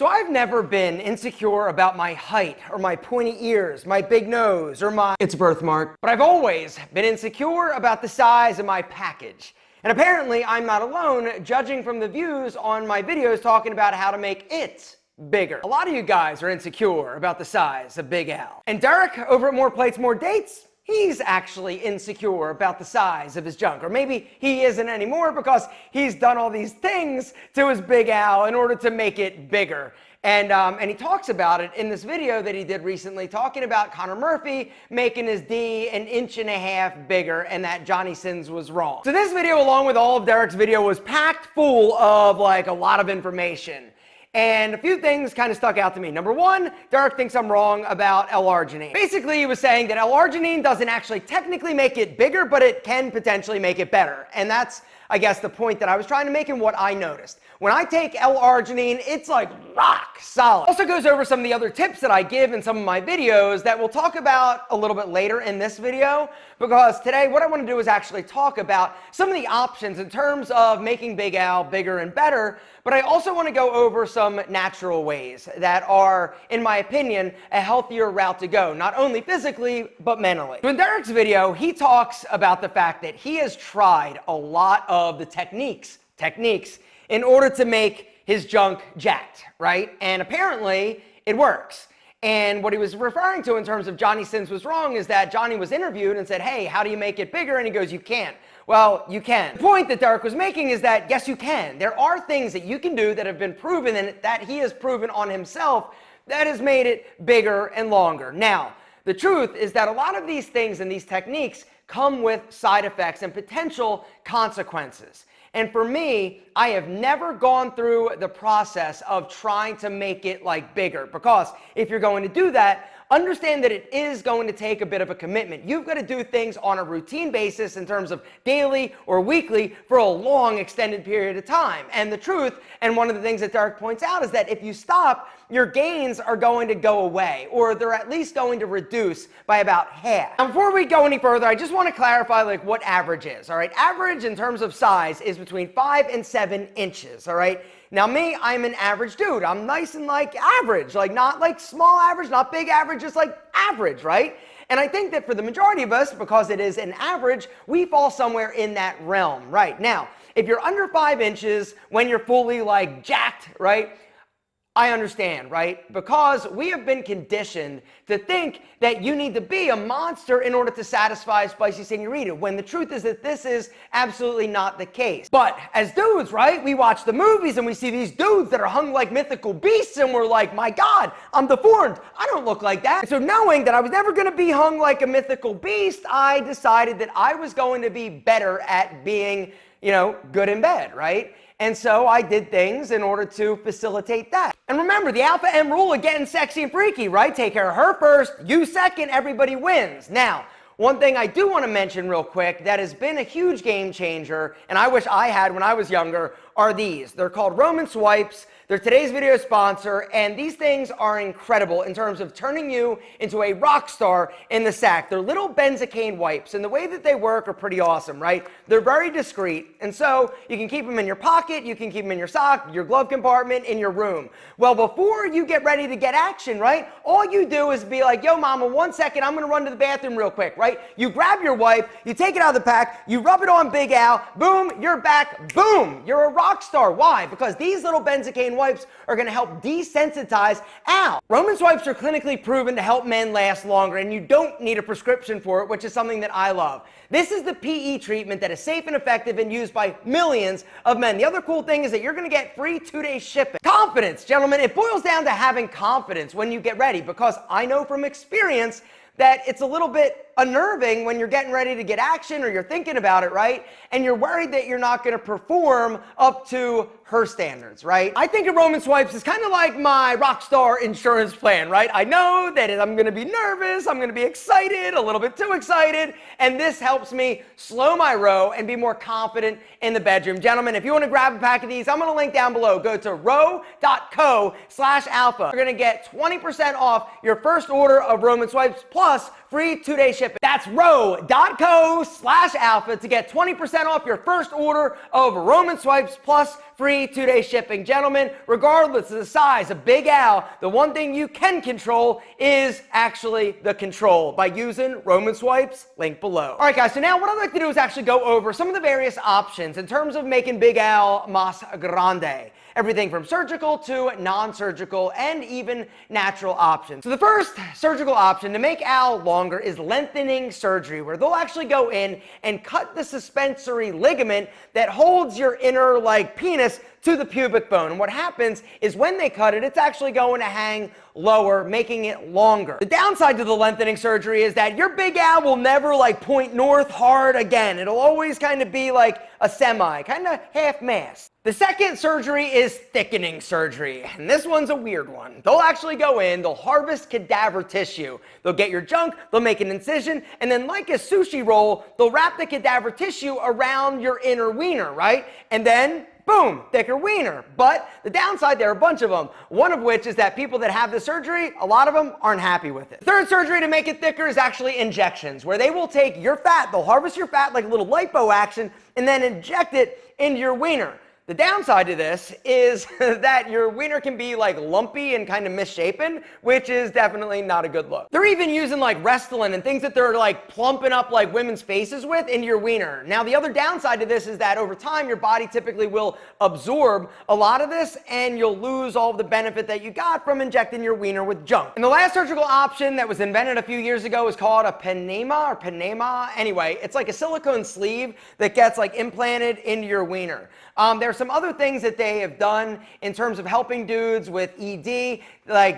So I've never been insecure about my height or my pointy ears, my big nose, or it's birthmark, but I've always been insecure about the size of my package. And apparently I'm not alone, judging from the views on my videos talking about how to make it bigger. A lot of you guys are insecure about the size of Big Al. And Derek over at More Plates, More Dates, he's actually insecure about the size of his junk. Or maybe he isn't anymore because he's done all these things to his Big Al in order to make it bigger. And he talks about it in this video that he did recently, talking about Connor Murphy making his D an inch and a half bigger and that Johnny Sins was wrong. So this video, along with all of Derek's video, was packed full of like a lot of information. And a few things kind of stuck out to me. Number one, Derek thinks I'm wrong about L-Arginine. Basically, he was saying that L-Arginine doesn't actually technically make it bigger, but it can potentially make it better. And that's, I guess, the point that I was trying to make and what I noticed. When I take L-Arginine, it's like rock solid. Also goes over some of the other tips that I give in some of my videos that we'll talk about a little bit later in this video, because today what I want to do is actually talk about some of the options in terms of making Big Al bigger and better, but I also want to go over some natural ways that are, in my opinion, a healthier route to go, not only physically, but mentally. So in Derek's video, he talks about the fact that he has tried a lot of the techniques in order to make his junk jacked, right? And apparently it works. And what he was referring to in terms of Johnny Sins was wrong is that Johnny was interviewed and said, hey, how do you make it bigger? And he goes, you can't. Well, you can. The point that Derek was making is that, yes, you can. There are things that you can do that have been proven and that he has proven on himself that has made it bigger and longer. Now, the truth is that a lot of these things and these techniques come with side effects and potential consequences. And for me, I have never gone through the process of trying to make it like bigger, because if you're going to do that, understand that it is going to take a bit of a commitment. You've got to do things on a routine basis in terms of daily or weekly for a long extended period of time. And the truth, and one of the things that Derek points out, is that if you stop, your gains are going to go away, or they're at least going to reduce by about half. Now, before we go any further, I just want to clarify like what average is, all right? Average in terms of size is between 5 and 7 inches, all right? Now me, I'm an average dude. I'm nice and like average, like not like small average, not big average, just like average, right? And I think that for the majority of us, because it is an average, we fall somewhere in that realm, right? Now, if you're under 5 inches when you're fully like jacked, right? I understand, right? Because we have been conditioned to think that you need to be a monster in order to satisfy a spicy senorita, when the truth is that this is absolutely not the case. But as dudes, right, we watch the movies and we see these dudes that are hung like mythical beasts and we're like, my God, I'm deformed. I don't look like that. And so knowing that I was never going to be hung like a mythical beast, I decided that I was going to be better at being, you know, good in bed, right? And so I did things in order to facilitate that. And remember, the Alpha M rule of getting sexy and freaky, right? Take care of her first, you second, everybody wins. Now, one thing I do want to mention real quick that has been a huge game changer, and I wish I had when I was younger, are these. They're called Roman Swipes. They're today's video sponsor, and these things are incredible in terms of turning you into a rock star in the sack. They're little benzocaine wipes, and the way that they work are pretty awesome, right? They're very discreet, and so you can keep them in your pocket, you can keep them in your sock, your glove compartment, in your room. Well, before you get ready to get action, right, all you do is be like, yo, mama, 1 second, I'm gonna run to the bathroom real quick, right? You grab your wipe, you take it out of the pack, you rub it on Big Al, boom, you're back, boom, you're a rock star. Why? Because these little benzocaine wipes are going to help desensitize Al. Roman Swipes are clinically proven to help men last longer, and you don't need a prescription for it, which is something that I love. This is the PE treatment that is safe and effective and used by millions of men. The other cool thing is that you're going to get free 2-day shipping. Confidence, gentlemen, it boils down to having confidence when you get ready, because I know from experience that it's a little bit unnerving when you're getting ready to get action or you're thinking about it, right? And you're worried that you're not going to perform up to her standards, right? I think of Roman Swipes is kind of like my rock star insurance plan, right? I know that I'm going to be nervous, I'm going to be excited, a little bit too excited, and this helps me slow my row and be more confident in the bedroom. Gentlemen, if you want to grab a pack of these, I'm going to link down below. Go to row.co/alpha. You're going to get 20% off your first order of Roman Swipes plus free 2-day shipping. shipping. That's ro.co/alpha to get 20% off your first order of Roman Swipes plus free 2-day shipping. Gentlemen, regardless of the size of Big Al, the one thing you can control is actually the control by using Roman Swipes, link below. All right, guys, so now what I'd like to do is actually go over some of the various options in terms of making Big Al más grande. Everything from surgical to non-surgical and even natural options. So the first surgical option to make Al longer is lengthening surgery, where they'll actually go in and cut the suspensory ligament that holds your inner penis to the pubic bone. And what happens is when they cut it, it's actually going to hang lower, making it longer. The downside to the lengthening surgery is that your Big Al will never point north hard again. It'll always kind of be like a semi, kind of half-mast. The second surgery is thickening surgery, and this one's a weird one. They'll actually go in, they'll harvest cadaver tissue. They'll get your junk, they'll make an incision, and then like a sushi roll, they'll wrap the cadaver tissue around your inner wiener, right? And then boom, thicker wiener. But the downside, there are a bunch of them. One of which is that people that have the surgery, a lot of them aren't happy with it. Third surgery to make it thicker is actually injections, where they will take your fat, they'll harvest your fat like a little lipo action, and then inject it into your wiener. The downside to this is that your wiener can be lumpy and kind of misshapen, which is definitely not a good look. They're even using Restylane and things that they're plumping up women's faces with into your wiener. Now the other downside to this is that over time your body typically will absorb a lot of this and you'll lose all of the benefit that you got from injecting your wiener with junk. And the last surgical option that was invented a few years ago is called a penema. Anyway, it's like a silicone sleeve that gets implanted into your wiener. There's some other things that they have done in terms of helping dudes with ED.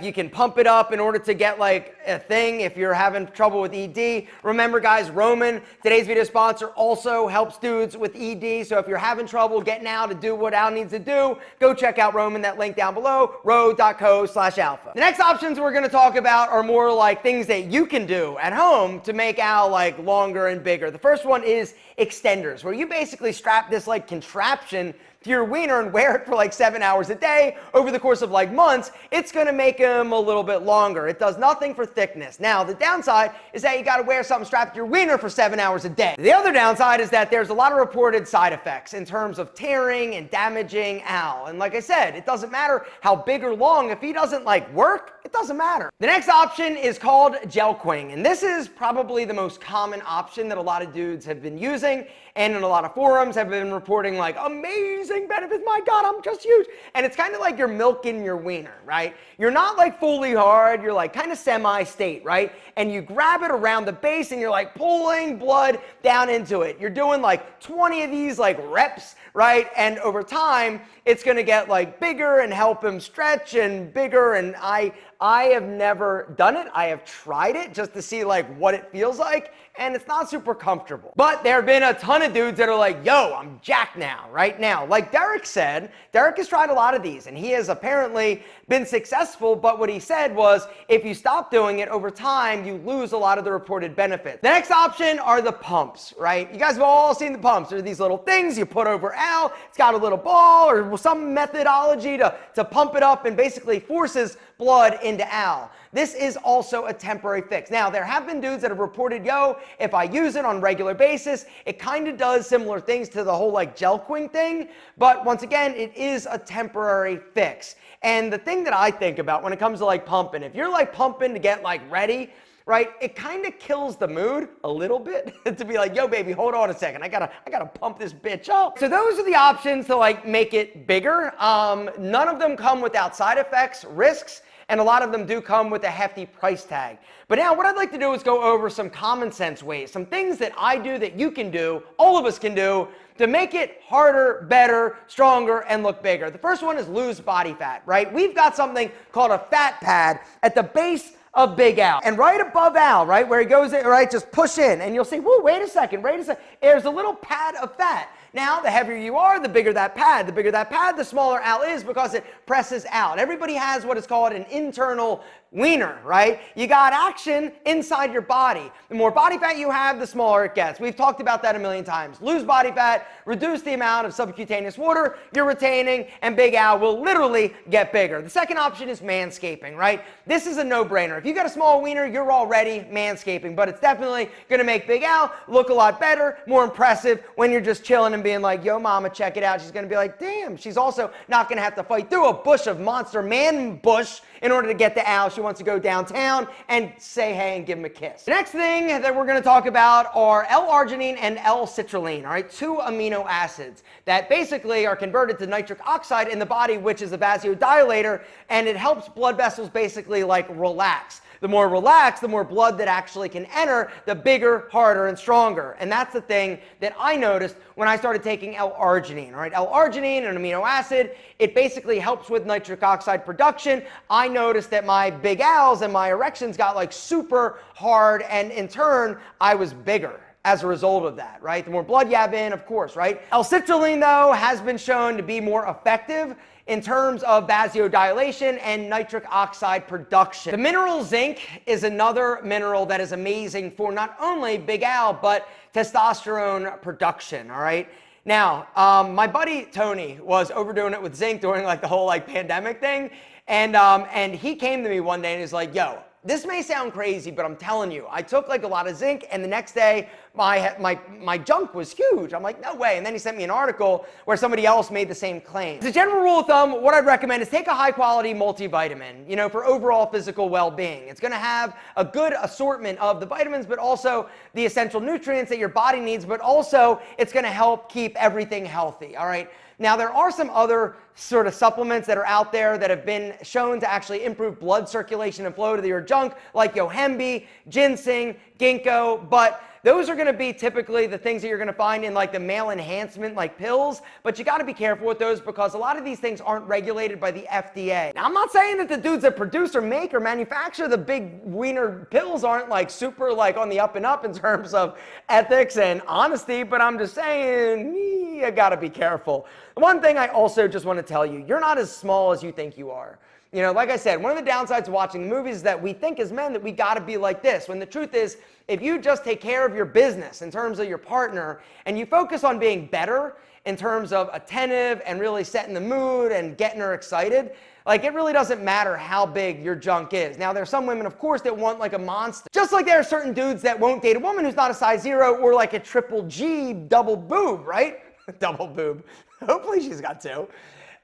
You can pump it up in order to get a thing if you're having trouble with ED. Remember, guys, Roman, today's video sponsor, also helps dudes with ED. So if you're having trouble getting Al to do what Al needs to do, go check out Roman, that link down below, ro.co/alpha. The next options we're going to talk about are more things that you can do at home to make Al longer and bigger. The first one is extenders, where you basically strap this contraption to your wiener and wear it for 7 hours a day over the course of months. It's going to make them a little bit longer. It does nothing for thickness. Now, the downside is that you got to wear something strapped to your wiener for 7 hours a day. The other downside is that there's a lot of reported side effects in terms of tearing and damaging Al. And like I said, it doesn't matter how big or long. If he doesn't work, it doesn't matter. The next option is called gelquing, and this is probably the most common option that a lot of dudes have been using, and in a lot of forums have been reporting amazing benefits. My God, I'm just huge. And it's kind of like you're milking your wiener, right? You're not fully hard, you're kind of semi-state, right? And you grab it around the base and you're pulling blood down into it. You're doing 20 of these reps, right? And over time, it's gonna get bigger and help him stretch and bigger. And I have never done it. I have tried it just to see what it feels like, and it's not super comfortable. But there have been a ton of dudes that are yo, I'm jacked now, right now. Derek said, Derek has tried a lot of these and he has apparently been successful, but what he said was if you stop doing it over time, you lose a lot of the reported benefits. The next option are the pumps, right? You guys have all seen the pumps. They're these little things you put over Al. It's got a little ball or some methodology to pump it up and basically forces blood into Al. This is also a temporary fix. Now, there have been dudes that have reported, yo, if I use it on a regular basis, it kind of does similar things to the whole gelquing thing, but once again, it is a temporary fix. And the thing that I think about when it comes to pumping, if you're pumping to get ready, right, it kind of kills the mood a little bit to be yo, baby, hold on a second. I gotta pump this bitch up. So those are the options to make it bigger. None of them come without side effects, risks, and a lot of them do come with a hefty price tag. But now what I'd like to do is go over some common sense ways, some things that I do that you can do, all of us can do, to make it harder, better, stronger, and look bigger. The first one is lose body fat, right? We've got something called a fat pad at the base of Big Al. And right above Al, right, where he goes in, right, just push in, and you'll see, whoa, wait a second, there's a little pad of fat. Now, the heavier you are, the bigger that pad. The bigger that pad, the smaller Al is because it presses out. Everybody has what is called an internal wiener, right? You got action inside your body. The more body fat you have, the smaller it gets. We've talked about that a million times. Lose body fat, reduce the amount of subcutaneous water you're retaining, and Big Al will literally get bigger. The second option is manscaping, right? This is a no-brainer. If you got a small wiener, you're already manscaping, but it's definitely gonna make Big Al look a lot better, more impressive when you're just chilling and being like, yo mama, check it out. She's gonna be like, damn. She's also not gonna have to fight through a bush of monster man bush in order to get to Al. She wants to go downtown and say hey and give him a kiss. The next thing that we're going to talk about are L-Arginine and L-Citrulline, all right, 2 amino acids that basically are converted to nitric oxide in the body, which is a vasodilator, and it helps blood vessels basically like relax. The more relaxed, the more blood that actually can enter, the bigger, harder, and stronger. And that's the thing that I noticed when I started taking L-Arginine. All right, L-Arginine, an amino acid, it basically helps with nitric oxide production. I noticed that my Big Al's and my erections got like super hard, and in turn, I was bigger as a result of that, right? The more blood you have in, of course, right? L-citrulline, though, has been shown to be more effective in terms of vasodilation and nitric oxide production. The mineral zinc is another mineral that is amazing for not only Big Al, but testosterone production, all right? Now, my buddy Tony was overdoing it with zinc during like the whole like pandemic thing, and he came to me one day and he's like, yo, this may sound crazy, but I'm telling you, I took like a lot of zinc, and the next day my junk was huge. I'm like, no way. And then he sent me an article where somebody else made the same claim. As a general rule of thumb, what I'd recommend is take a high quality multivitamin, you know, for overall physical well-being. It's going to have a good assortment of the vitamins, but also the essential nutrients that your body needs, but also it's going to help keep everything healthy. All right. Now, there are some other sort of supplements that are out there that have been shown to actually improve blood circulation and flow to your junk, like yohimbe, ginseng, ginkgo, but those are going to be typically the things that you're going to find in like the male enhancement like pills, but you got to be careful with those because a lot of these things aren't regulated by the FDA. Now, I'm not saying that the dudes that produce or make or manufacture the big wiener pills aren't like super like on the up and up in terms of ethics and honesty, but I'm just saying you got to be careful. The one thing I also just want to tell you, you're not as small as you think you are. You know, like I said, one of the downsides of watching movies is that we think as men that we got to be like this, when the truth is, if you just take care of your business in terms of your partner and you focus on being better in terms of attentive and really setting the mood and getting her excited, like it really doesn't matter how big your junk is. Now, there's some women, of course, that want like a monster. Just like there are certain dudes that won't date a woman who's not a size 0 or like a triple G double boob, right? Double boob. Hopefully she's got 2.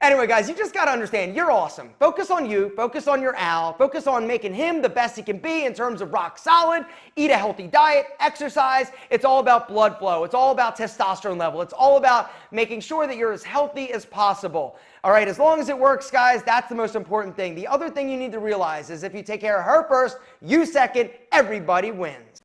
Anyway, guys, you just got to understand, you're awesome. Focus on you, focus on your Al, focus on making him the best he can be in terms of rock solid, eat a healthy diet, exercise. It's all about blood flow. It's all about testosterone level. It's all about making sure that you're as healthy as possible. All right, as long as it works, guys, that's the most important thing. The other thing you need to realize is if you take care of her first, you second, everybody wins.